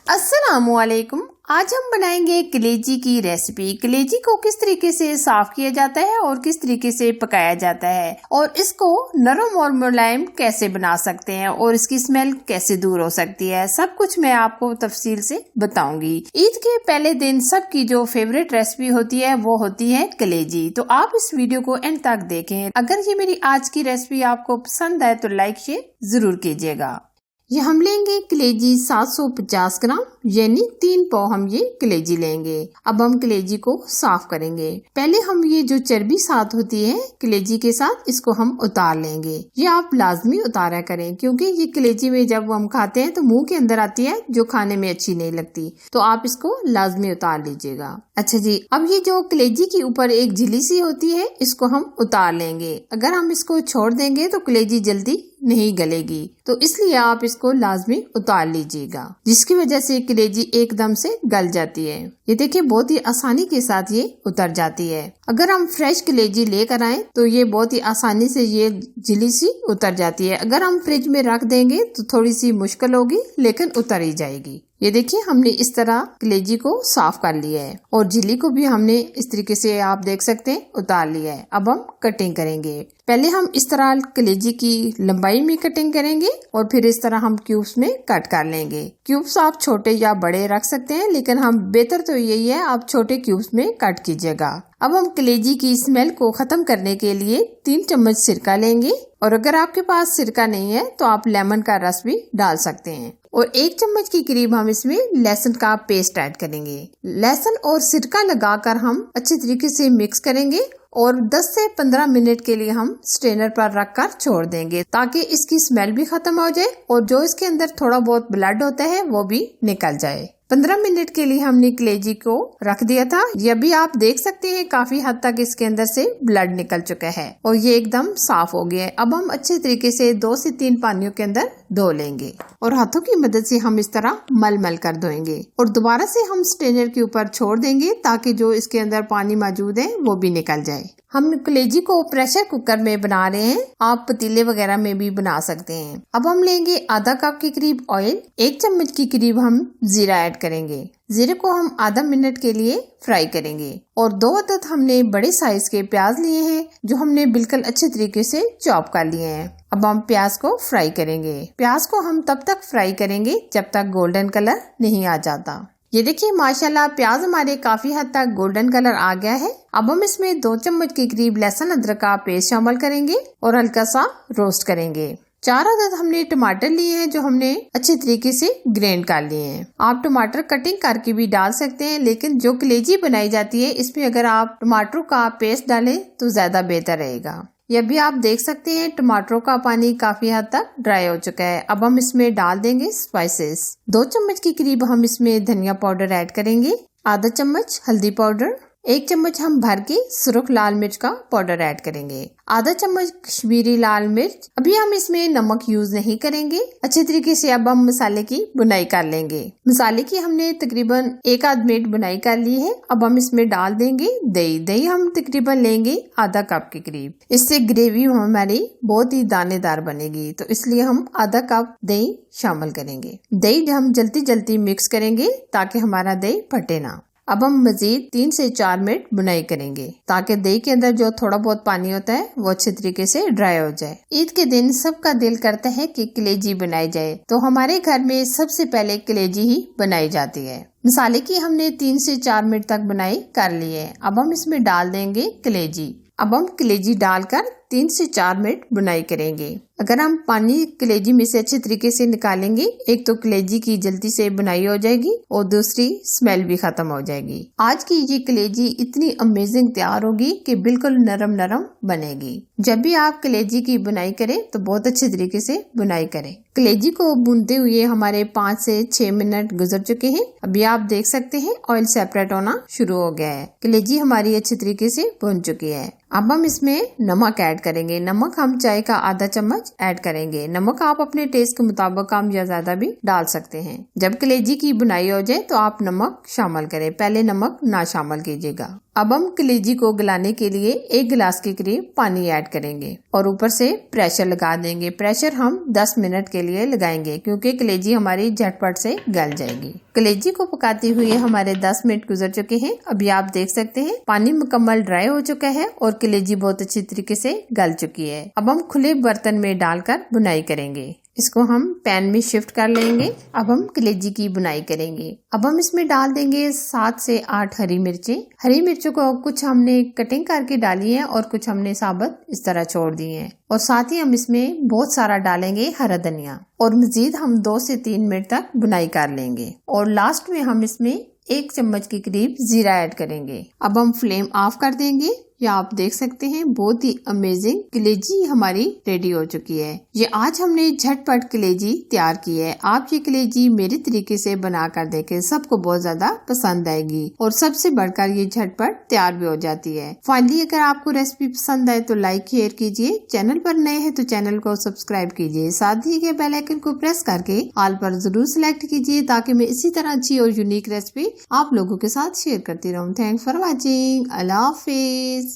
अस्सलामुअलैकुम। आज हम बनाएंगे कलेजी की रेसिपी। कलेजी को किस तरीके से साफ किया जाता है और किस तरीके से पकाया जाता है और इसको नरम और मुलायम कैसे बना सकते हैं और इसकी स्मेल कैसे दूर हो सकती है, सब कुछ मैं आपको तफसील से बताऊंगी। ईद के पहले दिन सबकी जो फेवरेट रेसिपी होती है वो होती है कलेजी। तो आप इस वीडियो को एंड तक देखें। अगर ये मेरी आज की रेसिपी आपको पसंद आए तो लाइक शेयर जरूर कीजिएगा। ये हम लेंगे कलेजी 750 ग्राम यानी 3 पाव हम ये कलेजी लेंगे। अब हम कलेजी को साफ करेंगे। पहले हम ये जो चर्बी साथ होती है कलेजी के साथ इसको हम उतार लेंगे। ये आप लाजमी उतारा करें क्योंकि ये कलेजी में जब हम खाते हैं तो मुंह के अंदर आती है जो खाने में अच्छी नहीं लगती, तो आप इसको लाजमी उतार लीजिएगा। अच्छा जी, अब ये जो कलेजी के ऊपर एक झिल्ली सी होती है इसको हम उतार लेंगे। अगर हम इसको छोड़ देंगे तो कलेजी जल्दी नहीं गलेगी, तो इसलिए आप इसको लाजमी उतार लीजिएगा, जिसकी वजह से कलेजी एकदम से गल जाती है। ये देखिए बहुत ही आसानी के साथ ये उतर जाती है। अगर हम फ्रेश कलेजी लेकर आए तो ये बहुत ही आसानी से ये झिल्ली सी उतर जाती है। अगर हम फ्रिज में रख देंगे तो थोड़ी सी मुश्किल होगी, लेकिन उतर ही जाएगी। ये देखिए हमने इस तरह कलेजी को साफ कर लिया है और झिल्ली को भी हमने इस तरीके से आप देख सकते हैं उतार लिया है। अब हम कटिंग करेंगे। पहले हम इस तरह कलेजी की लंबाई में कटिंग करेंगे और फिर इस तरह हम क्यूब्स में कट कर लेंगे। क्यूब्स आप छोटे या बड़े रख सकते हैं, लेकिन हम बेहतर तो यही है आप छोटे क्यूब्स में कट कीजिएगा। अब हम कलेजी की स्मेल को खत्म करने के लिए 3 चम्मच सिरका लेंगे और अगर आपके पास सिरका नहीं है तो आप लेमन का रस भी डाल सकते हैं और 1 चम्मच के करीब हम इसमें लहसुन का पेस्ट ऐड करेंगे। लहसुन और सिरका लगाकर हम अच्छे तरीके से मिक्स करेंगे और 10 से 15 मिनट के लिए हम स्ट्रेनर पर रखकर छोड़ देंगे ताकि इसकी स्मेल भी खत्म हो जाए और जो इसके अंदर थोड़ा बहुत ब्लड होता है वो भी निकल जाए। 15 मिनट के लिए हमने कलेजी को रख दिया था। ये भी आप देख सकते हैं काफी हद तक इसके अंदर से ब्लड निकल चुका है और ये एकदम साफ हो गया है। अब हम अच्छे तरीके से 2 से 3 पानियों के अंदर धो लेंगे और हाथों की मदद से हम इस तरह मल मल कर धोएंगे और दोबारा से हम स्ट्रेनर के ऊपर छोड़ देंगे ताकि जो इसके अंदर पानी मौजूद है वो भी निकल जाए। हम कलेजी को प्रेशर कुकर में बना रहे हैं, आप पतीले वगैरह में भी बना सकते हैं। अब हम लेंगे आधा कप के करीब ऑयल, 1 चम्मच के करीब हम जीरा ऐड करेंगे। जीरे को हम आधा मिनट के लिए फ्राई करेंगे और 2 अदद हमने बड़े साइज के प्याज लिए हैं जो हमने बिल्कुल अच्छे तरीके से चॉप कर लिए हैं। अब हम प्याज को फ्राई करेंगे। प्याज को हम तब तक फ्राई करेंगे जब तक गोल्डन कलर नहीं आ जाता। ये देखिए माशाल्लाह प्याज हमारे काफी हद तक गोल्डन कलर आ गया है। अब हम इसमें 2 चम्मच के करीब लहसुन अदरक का पेस्ट शामिल करेंगे और हल्का सा रोस्ट करेंगे। 4 अदद हमने टमाटर लिए हैं जो हमने अच्छे तरीके से ग्राइंड कर लिए हैं। आप टमाटर कटिंग करके भी डाल सकते हैं, लेकिन जो कलेजी बनाई जाती है इसमें अगर आप टमाटरों का पेस्ट डालें तो ज्यादा बेहतर रहेगा। यह भी आप देख सकते हैं टमाटरों का पानी काफी हद तक ड्राई हो चुका है। अब हम इसमें डाल देंगे स्पाइसेस। 2 चम्मच के करीब हम इसमें धनिया पाउडर ऐड करेंगे, आधा चम्मच हल्दी पाउडर, 1 चम्मच हम भर के सुर्ख लाल मिर्च का पाउडर ऐड करेंगे, आधा चम्मच कश्मीरी लाल मिर्च। अभी हम इसमें नमक यूज नहीं करेंगे। अच्छे तरीके से अब हम मसाले की बुनाई कर लेंगे। मसाले की हमने तकरीबन 1 आध मिनट बुनाई कर ली है। अब हम इसमें डाल देंगे दही। दही हम तकरीबन लेंगे आधा कप के करीब। इससे ग्रेवी हमारी बहुत ही दानेदार बनेगी, तो इसलिए हम आधा कप दही शामिल करेंगे। दही हम जल्दी जल्दी मिक्स करेंगे ताकि हमारा दही फटे ना। अब हम मजीद 3 से 4 मिनट बुनाई करेंगे ताकि दही के अंदर जो थोड़ा बहुत पानी होता है वो अच्छे तरीके से ड्राई हो जाए। ईद के दिन सबका दिल करता है कि कलेजी बनाई जाए, तो हमारे घर में सबसे पहले कलेजी ही बनाई जाती है। मसाले की हमने 3 से 4 मिनट तक बुनाई कर ली है। अब हम इसमें डाल देंगे कलेजी। अब हम कलेजी डालकर 3 से 4 मिनट बुनाई करेंगे। अगर हम पानी कलेजी में से अच्छे तरीके से निकालेंगे, एक तो कलेजी की जल्दी से बुनाई हो जाएगी और दूसरी स्मेल भी खत्म हो जाएगी। आज की ये कलेजी इतनी अमेजिंग तैयार होगी कि बिल्कुल नरम नरम बनेगी। जब भी आप कलेजी की बुनाई करें तो बहुत अच्छे तरीके से बुनाई करें। कलेजी को भूनते हुए हमारे 5 से 6 मिनट गुजर चुके हैं। अभी आप देख सकते हैं ऑयल सेपरेट होना शुरू हो गया है। कलेजी हमारी अच्छे तरीके से भुन चुकी है। अब हम इसमें नमक ऐड करेंगे। नमक हम चाय का आधा चम्मच ऐड करेंगे। नमक आप अपने टेस्ट के मुताबिक कम या ज्यादा भी डाल सकते हैं। जब कलेजी की बुनाई हो जाए तो आप नमक शामिल करें, पहले नमक ना शामिल कीजिएगा। अब हम कलेजी को गलाने के लिए 1 गिलास के करीब पानी ऐड करेंगे और ऊपर से प्रेशर लगा देंगे। प्रेशर हम 10 मिनट के लिए लगाएंगे क्योंकि कलेजी हमारी झटपट से गल जाएगी। कलेजी को पकाते हुए हमारे 10 मिनट गुजर चुके हैं। अभी आप देख सकते हैं पानी मुकम्मल ड्राई हो चुका है और कलेजी बहुत अच्छी तरीके से गल चुकी है। अब हम खुले बर्तन में डालकर बुनाई करेंगे। इसको हम पैन में शिफ्ट कर लेंगे। अब हम कलेजी की बुनाई करेंगे। अब हम इसमें डाल देंगे 7 से 8 हरी मिर्चें। हरी मिर्चों को कुछ हमने कटिंग करके डाली है और कुछ हमने साबुत इस तरह छोड़ दी है। और साथ ही हम इसमें बहुत सारा डालेंगे हरा धनिया और मजीद हम 2 से 3 मिनट तक बुनाई कर लेंगे। और लास्ट में हम इसमें 1 चम्मच के करीब जीरा ऐड करेंगे। अब हम फ्लेम ऑफ कर देंगे। या आप देख सकते हैं बहुत ही अमेजिंग कलेजी हमारी रेडी हो चुकी है। ये आज हमने झटपट कलेजी तैयार की है। आप ये कलेजी मेरे तरीके से बना कर देखें, सबको बहुत ज्यादा पसंद आएगी और सबसे बढ़कर ये झटपट तैयार भी हो जाती है। फाइनली अगर आपको रेसिपी पसंद आए तो लाइक शेयर कीजिए। चैनल पर नए हैं तो चैनल को सब्सक्राइब कीजिए। साथ ही के बेल आइकन को प्रेस करके ऑल पर जरूर सिलेक्ट कीजिए ताकि मैं इसी तरह अच्छी और यूनिक रेसिपी आप लोगों के साथ शेयर करती रहूँ। Thanks for watching. Allah Hafiz.